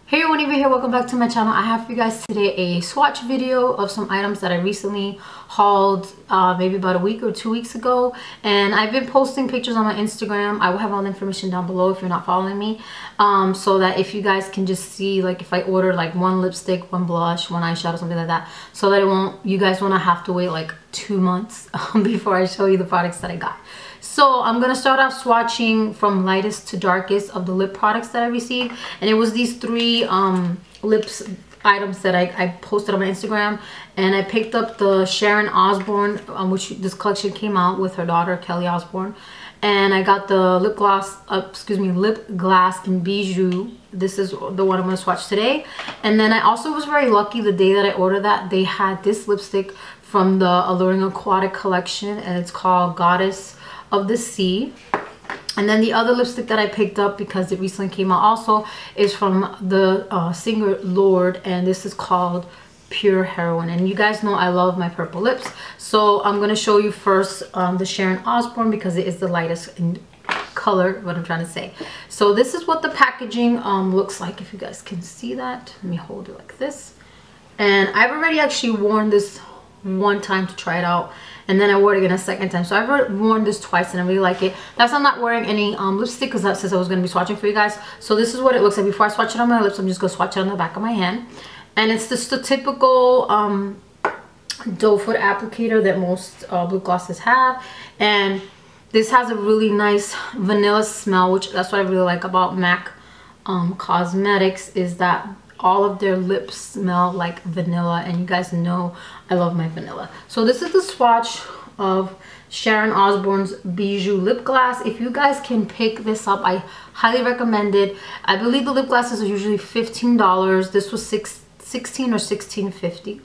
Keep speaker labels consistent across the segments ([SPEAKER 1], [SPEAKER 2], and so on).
[SPEAKER 1] Hey everyone, over here, welcome back to my channel. I have for you guys today a swatch video of some items that I recently hauled maybe about a week or 2 weeks ago, and I've been posting pictures on my Instagram. I will have all the information down below if you're not following me, so that if you guys can just see, like, if I order like one lipstick, one blush, one eyeshadow, something like that, so that you guys won't have to wait like 2 months before I show you the products that I got. So I'm gonna start off swatching from lightest to darkest of the lip products that I received, and it was these three lips items that I posted on my Instagram. And I picked up the Sharon Osbourne, which this collection came out with her daughter Kelly Osbourne, and I got the lip gloss in Bijou. This is the one I'm gonna swatch today. And then I also was very lucky the day that I ordered that they had this lipstick from the Alluring Aquatic collection, and it's called Goddess of the Sea. And then the other lipstick that I picked up, because it recently came out also, is from the singer LOURDE, and this is called Pure Heroine. And you guys know I love my purple lips, so I'm going to show you first the Sharon Osbourne, because it is the lightest in color, what I'm trying to say. So this is what the packaging looks like, if you guys can see that. Let me hold it like this. And I've already actually worn this one time to try it out, and then I wore it again a second time. So I've worn this twice and I really like it. That's why I'm not wearing any lipstick, because that says I was going to be swatching for you guys. So this is what it looks like. Before I swatch it on my lips, I'm just going to swatch it on the back of my hand. And it's just the typical doe foot applicator that most lip glosses have. And this has a really nice vanilla smell, which that's what I really like about MAC Cosmetics, is that all of their lips smell like vanilla, and you guys know I love my vanilla. So this is the swatch of Sharon Osbourne's Bijou lip gloss. If you guys can pick this up, I highly recommend it. I believe the lip glasses are usually $15. This was $16 or $16.50,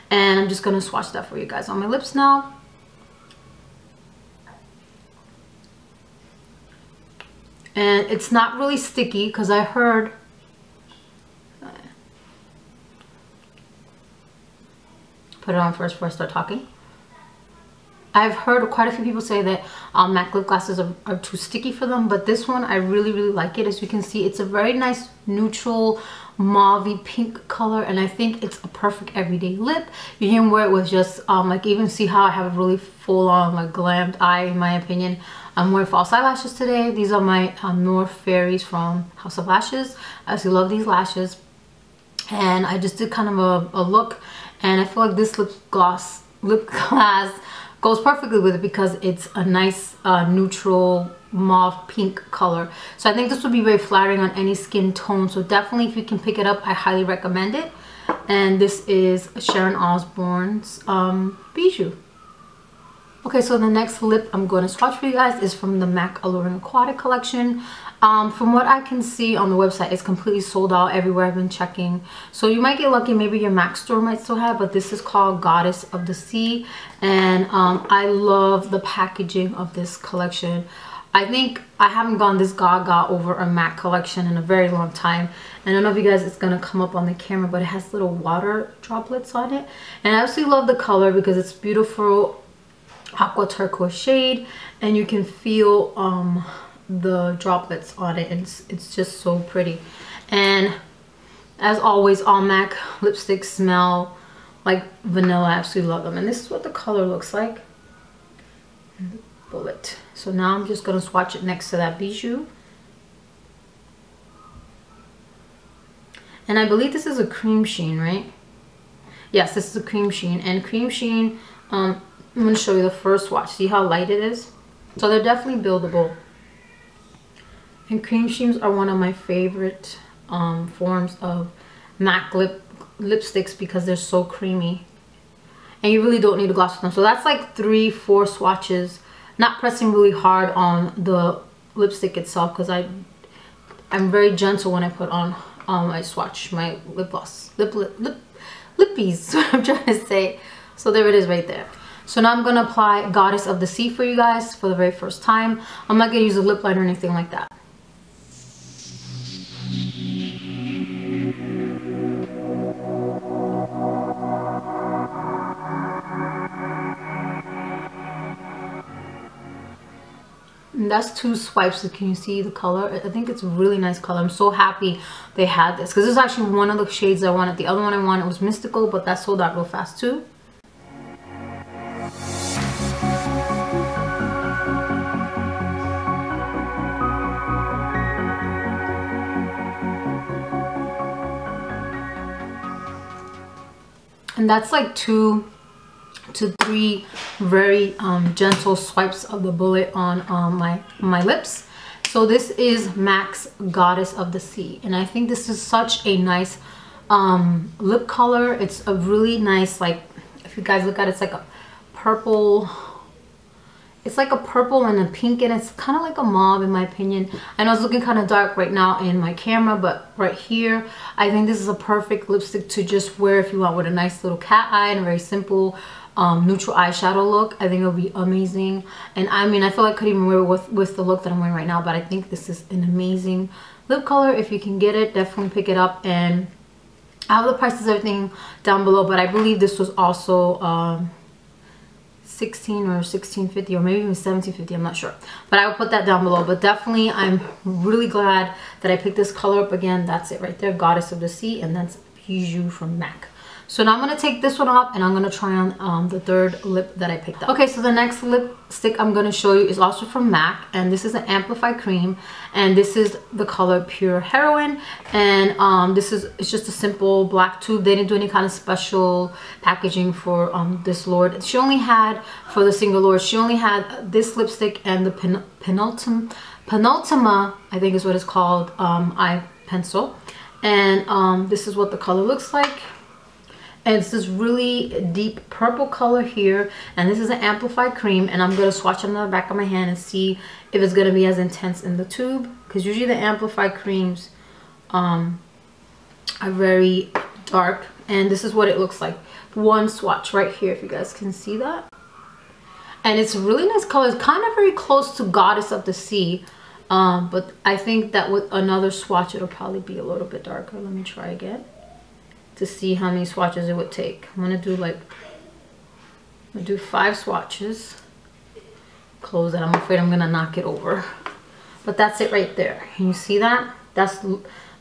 [SPEAKER 1] and I'm just gonna swatch that for you guys on my lips now. And it's not really sticky, because I heard put it on first before I start talking. I've heard quite a few people say that MAC lip glosses are too sticky for them, but this one I really like it. As you can see, it's a very nice neutral mauvey pink color, and I think it's a perfect everyday lip. You can wear it with just like, even see how I have a really full-on like glammed eye, in my opinion. I'm wearing false eyelashes today. These are my North Fairies from House of Lashes. I actually love these lashes, and I just did kind of a look, and I feel like this lip gloss goes perfectly with it, because it's a nice neutral mauve pink color. So I think this would be very flattering on any skin tone. So definitely, if you can pick it up, I highly recommend it. And this is Sharon Osbourne's Bijou. Okay, so the next lip I'm going to swatch for you guys is from the MAC Alluring Aquatic collection. From what I can see on the website, it's completely sold out everywhere I've been checking. So you might get lucky, maybe your MAC store might still have, but this is called Goddess of the Sea. And I love the packaging of this collection. I think I haven't gone this gaga over a MAC collection in a very long time. And I don't know if you guys, it's going to come up on the camera, but it has little water droplets on it. And I absolutely love the color, because it's beautiful aqua turquoise shade, and you can feel the droplets on it, and it's just so pretty. And as always, all MAC lipsticks smell like vanilla. I absolutely love them. And this is what the color looks like. Bullet. So now I'm just going to swatch it next to that Bijou. And I believe this is a cream sheen, right? Yes, this is a cream sheen. And cream sheen, I'm going to show you the first swatch. See how light it is? So they're definitely buildable. And cream sheens are one of my favorite forms of MAC lipsticks, because they're so creamy. And you really don't need a gloss with them. So that's like 3-4 swatches. Not pressing really hard on the lipstick itself, because I'm very gentle when I put on I swatch my lip gloss. Lippies, what I'm trying to say. So there it is right there. So now I'm going to apply Goddess of the Sea for you guys for the very first time. I'm not going to use a lip liner or anything like that. And that's 2 swipes. Can you see the color? I think it's a really nice color. I'm so happy they had this because this is actually one of the shades I wanted. The other one I wanted was Mystical, but that sold out real fast too. And that's like 2 to 3 very gentle swipes of the bullet on my lips. So this is MAC's Goddess of the Sea, and I think this is such a nice lip color. It's a really nice, like, if you guys look at it, it's like a purple. It's like a purple and a pink, and it's kind of like a mauve in my opinion. I know it's looking kind of dark right now in my camera, but right here, I think this is a perfect lipstick to just wear if you want with a nice little cat eye and a very simple neutral eyeshadow look. I think it'll be amazing. And I mean, I feel like I could even wear it with the look that I'm wearing right now, but I think this is an amazing lip color. If you can get it, definitely pick it up. And I have the prices, everything down below, but I believe this was also 16 or 16.50 or maybe even 17.50, I'm not sure, but I will put that down below. But definitely I'm really glad that I picked this color up. Again, that's it right there, Goddess of the Sea, and that's Bijou from MAC. So now I'm going to take this one off and I'm going to try on the third lip that I picked up. Okay, so the next lipstick I'm going to show you is also from MAC, and this is an Amplified Cream, and this is the color Pure Heroine. And it's just a simple black tube. They didn't do any kind of special packaging for this LOURDE. She only had, for the single LOURDE, she only had this lipstick and the penultima, I think is what it's called, eye pencil. And this is what the color looks like. And it's this really deep purple color here, and this is an Amplified Cream, and I'm going to swatch it on the back of my hand and see if it's going to be as intense in the tube, because usually the Amplified Creams are very dark. And this is what it looks like. One swatch right here, if you guys can see that. And it's a really nice color. It's kind of very close to Goddess of the Sea, but I think that with another swatch it'll probably be a little bit darker. Let me try again to see how many swatches it would take. I'm gonna do 5 swatches. Close it. I'm afraid I'm gonna knock it over. But that's it right there. Can you see that? That's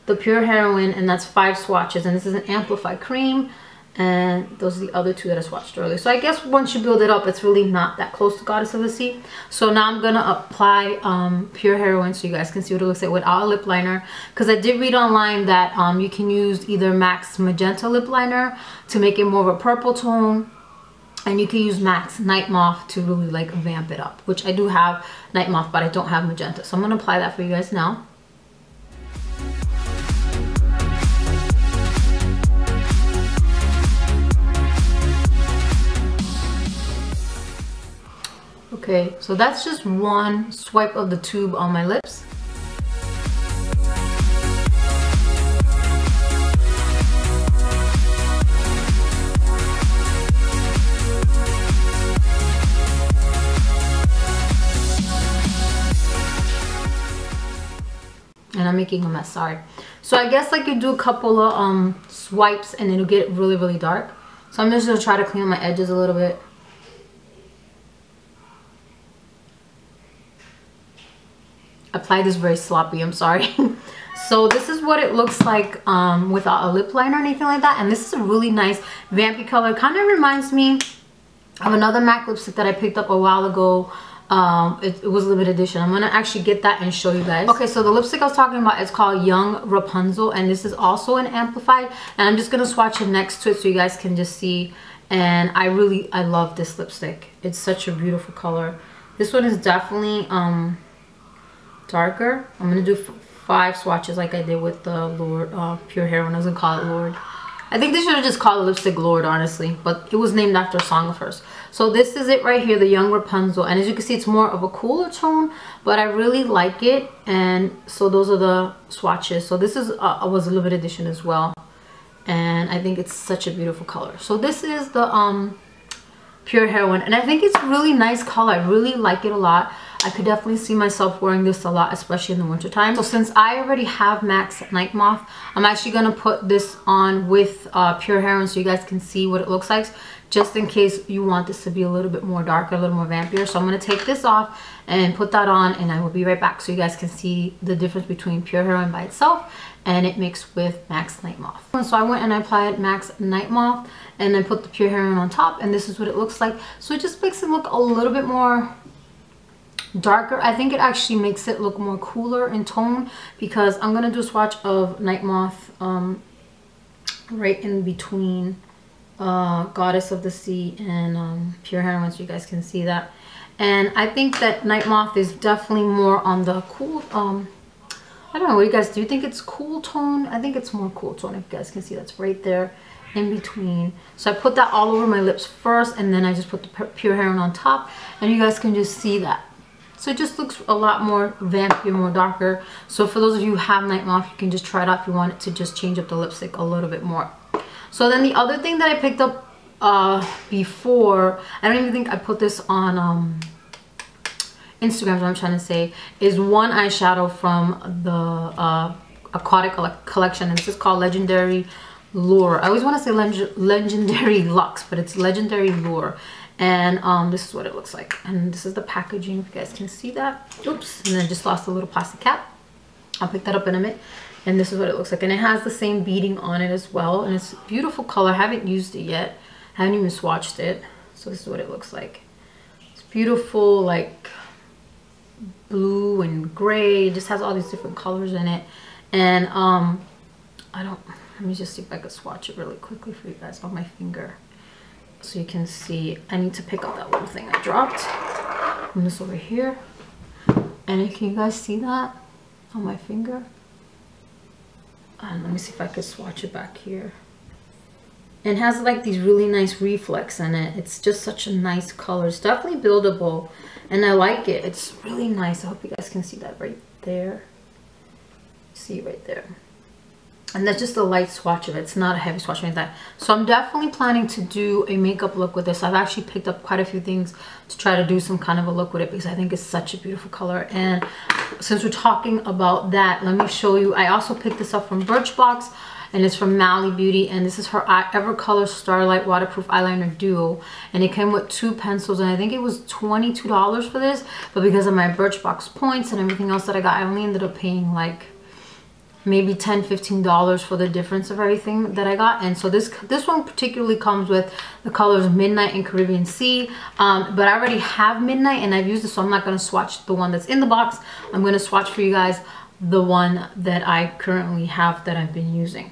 [SPEAKER 1] the Pure Heroine, and that's 5 swatches. And this is an Amplified Cream, and those are the other 2 that I swatched earlier. So I guess once you build it up, it's really not that close to Goddess of the Sea. So now I'm gonna apply Pure Heroine so you guys can see what it looks like without a lip liner, because I did read online that you can use either MAC's Magenta lip liner to make it more of a purple tone, and you can use MAC's Nightmoth to really like vamp it up, which I do have Nightmoth, but I don't have Magenta. So I'm gonna apply that for you guys now. Okay, so that's just one swipe of the tube on my lips. And I'm making a mess, sorry. So I guess like you do a couple of swipes and it'll get really, really dark. So I'm just gonna try to clean my edges a little bit. Apply this very sloppy, I'm sorry. So this is what it looks like without a lip liner or anything like that. And this is a really nice vampy color. Kind of reminds me of another MAC lipstick that I picked up a while ago. It was limited edition. I'm gonna actually get that and show you guys. Okay, so the lipstick I was talking about is called Yung Rapunxel, and this is also an Amplified. And I'm just gonna swatch it next to it so you guys can just see. And I love this lipstick. It's such a beautiful color. This one is definitely darker. I'm gonna do 5 swatches like I did with the LOURDE Pure Heroine. I was gonna call it LOURDE. I think they should have just called the lipstick LOURDE, honestly, but it was named after a song of hers. So this is it right here, the Yung Rapunxel, and as you can see, it's more of a cooler tone, but I really like it. And so those are the swatches. So this is was a limited edition as well, and I think it's such a beautiful color. So this is the Pure Heroine, and I think it's a really nice color. I really like it a lot. I could definitely see myself wearing this a lot, especially in the winter time. So since I already have MAC's Nightmoth, I'm actually gonna put this on with Pure Heroine so you guys can see what it looks like. just in case you want this to be a little bit more darker, a little more vampier. So I'm going to take this off and put that on, and I will be right back so you guys can see the difference between Pure Heroine by itself and it mixed with MAC's Nightmoth. And so I went and I applied MAC's Nightmoth and then put the Pure Heroine on top, and this is what it looks like. So it just makes it look a little bit more darker. I think it actually makes it look more cooler in tone, because I'm going to do a swatch of Nightmoth right in between Goddess of the Sea and Pure Heroine, so you guys can see that. And I think that Nightmoth is definitely more on the cool, I don't know, what do you guys do? You think it's cool tone? I think it's more cool tone. If you guys can see, that's right there in between. So I put that all over my lips first, and then I just put the Pure Heroine on top, and you guys can just see that. So it just looks a lot more vampy, more darker. So for those of you who have Nightmoth, you can just try it out if you want it to just change up the lipstick a little bit more. So then the other thing that I picked up before, I don't even think I put this on Instagram, is what I'm trying to say, is one eyeshadow from the Aquatic collection, and this is called Legendary LOURDE. I always want to say Legendary Luxe, but it's Legendary LOURDE. And this is what it looks like, and this is the packaging, if you guys can see that. Oops, and then just lost a little plastic cap. I'll pick that up in a minute. And this is what it looks like, and it has the same beading on it as well, and it's a beautiful color. I haven't used it yet, I haven't even swatched it. So this is what it looks like. It's beautiful, like blue and gray. It just has all these different colors in it. And let me just see if I could swatch it really quickly for you guys on my finger so you can see. I need to pick up that little thing I dropped from this over here, and can you guys see that on my finger? And let me see if I could swatch it back here. It has like these really nice reflex in it. It's just such a nice color. It's definitely buildable, and I like it. It's really nice. I hope you guys can see that right there. See right there. And that's just a light swatch of it. It's not a heavy swatch like that. So I'm definitely planning to do a makeup look with this. I've actually picked up quite a few things to try to do some kind of a look with it, because I think it's such a beautiful color. And since we're talking about that, let me show you. I also picked this up from Birchbox, and it's from Mally Beauty, and this is her Evercolor Starlight Waterproof Eyeliner Duo, and it came with 2 pencils, and I think it was $22 for this, but because of my Birchbox points and everything else that I got, I only ended up paying like maybe $10-15 for the difference of everything that I got. And so this one particularly comes with the colors Midnight and Caribbean Sea, but I already have Midnight and I've used it, so I'm not going to swatch the one that's in the box. I'm going to swatch for you guys the one that I currently have that I've been using.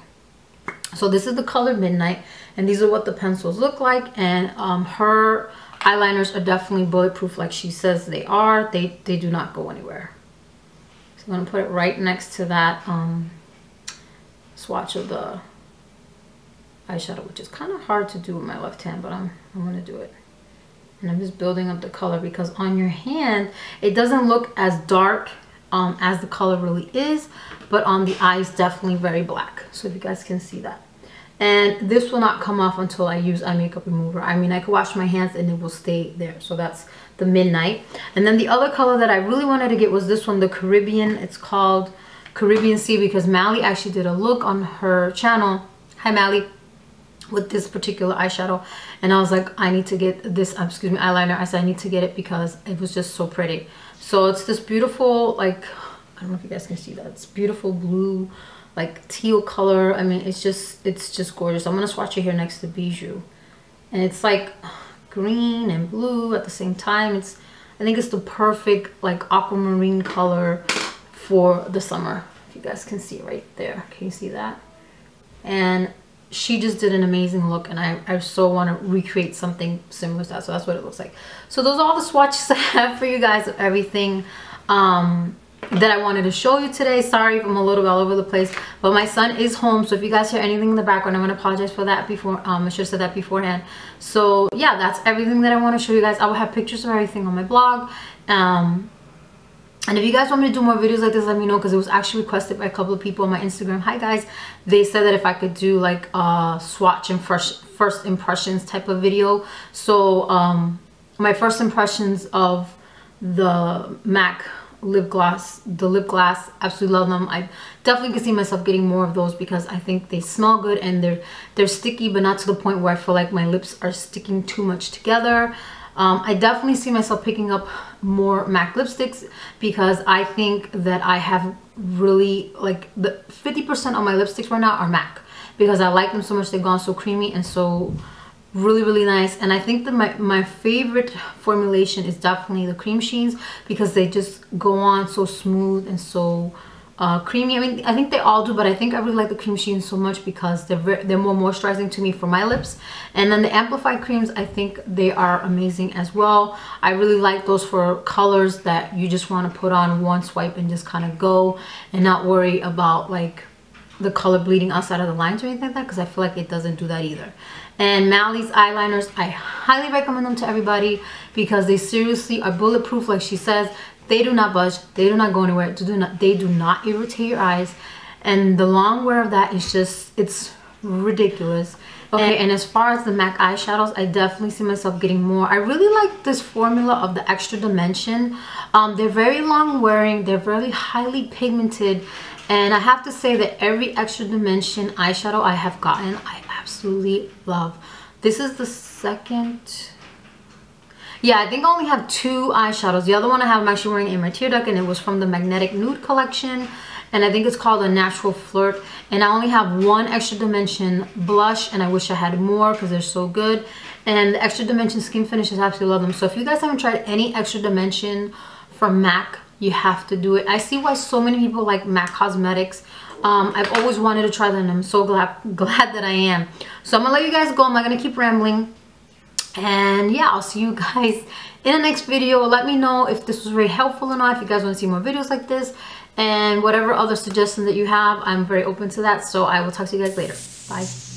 [SPEAKER 1] So this is the color Midnight, and these are what the pencils look like. And her eyeliners are definitely bulletproof, like she says they are. They do not go anywhere. So I'm going to put it right next to that swatch of the eyeshadow, which is kind of hard to do with my left hand, but I'm going to do it. And I'm just building up the color, because on your hand it doesn't look as dark as the color really is, but on the eyes definitely very black. So if you guys can see that. And this will not come off until I use eye makeup remover. I mean, I could wash my hands and it will stay there. So that's the Midnight. And then the other color that I really wanted to get was this one, the Caribbean. It's called Caribbean Sea, because Mally actually did a look on her channel. Hi Mally. With this particular eyeshadow, and I was like, I need to get this eyeliner. I said I need to get it because it was just so pretty. So it's this beautiful, like, I don't know if you guys can see that, it's beautiful blue, like teal color. I mean, it's just gorgeous. I'm gonna swatch it here next to Bijou, and it's like green and blue at the same time. I think it's the perfect like aquamarine color for the summer. If you guys can see right there, can you see that? And she just did an amazing look, and I so want to recreate something similar to that. So that's what it looks like. So those are all the swatches I have for you guys of everything that I wanted to show you today. Sorry if I'm a little bit all over the place, but my son is home, so if you guys hear anything in the background, I'm going to apologize for that before. I should have said that beforehand. So yeah, that's everything that I want to show you guys. I will have pictures of everything on my blog. And if you guys want me to do more videos like this, let me know, because it was actually requested by a couple of people on my Instagram. Hi guys. They said that if I could do like a swatch and first impressions type of video. So my first impressions of the MAC Lipglass. Absolutely love them. I definitely can see myself getting more of those because I think they smell good and they're sticky, but not to the point where I feel like my lips are sticking too much together. I definitely see myself picking up more MAC lipsticks because I think that I have really, like, the 50% of my lipsticks right now are MAC because I like them so much. They've gone so creamy and so really nice. And I think that my favorite formulation is definitely the cream sheens because they just go on so smooth and so creamy. I mean, I think they all do, but I think I really like the cream sheens so much because they're more moisturizing to me for my lips. And then the amplified creams, I think they are amazing as well. I really like those for colors that you just want to put on one swipe and just kind of go and not worry about like the color bleeding outside of the lines or anything like that, because I feel like it doesn't do that either. And Mally's eyeliners, I highly recommend them to everybody because they seriously are bulletproof. Like she says, they do not budge, they do not go anywhere, they do not irritate your eyes, and the long wear of that is just, it's ridiculous. Okay, and as far as the MAC eyeshadows, I definitely see myself getting more. I really like this formula of the Extra Dimension. They're very long wearing, they're very highly pigmented, and I have to say that every Extra Dimension eyeshadow I have gotten, I absolutely love. This is the second. Yeah, I think I only have 2 eyeshadows. The other one I have, I'm actually wearing in my tear duct, and it was from the Magnetic Nude collection, and I think it's called a Natural Flirt. And I only have 1 Extra Dimension blush, and I wish I had more because they're so good. And the Extra Dimension skin finishes, I absolutely love them. So if you guys haven't tried any Extra Dimension from MAC, you have to do it. I see why so many people like MAC Cosmetics. I've always wanted to try them, and I'm so glad that I am. So I'm gonna let you guys go. I'm not gonna keep rambling. And yeah, I'll see you guys in the next video. Let me know if this was very helpful or not, if you guys want to see more videos like this, and whatever other suggestions that you have, I'm very open to that. So I will talk to you guys later. Bye.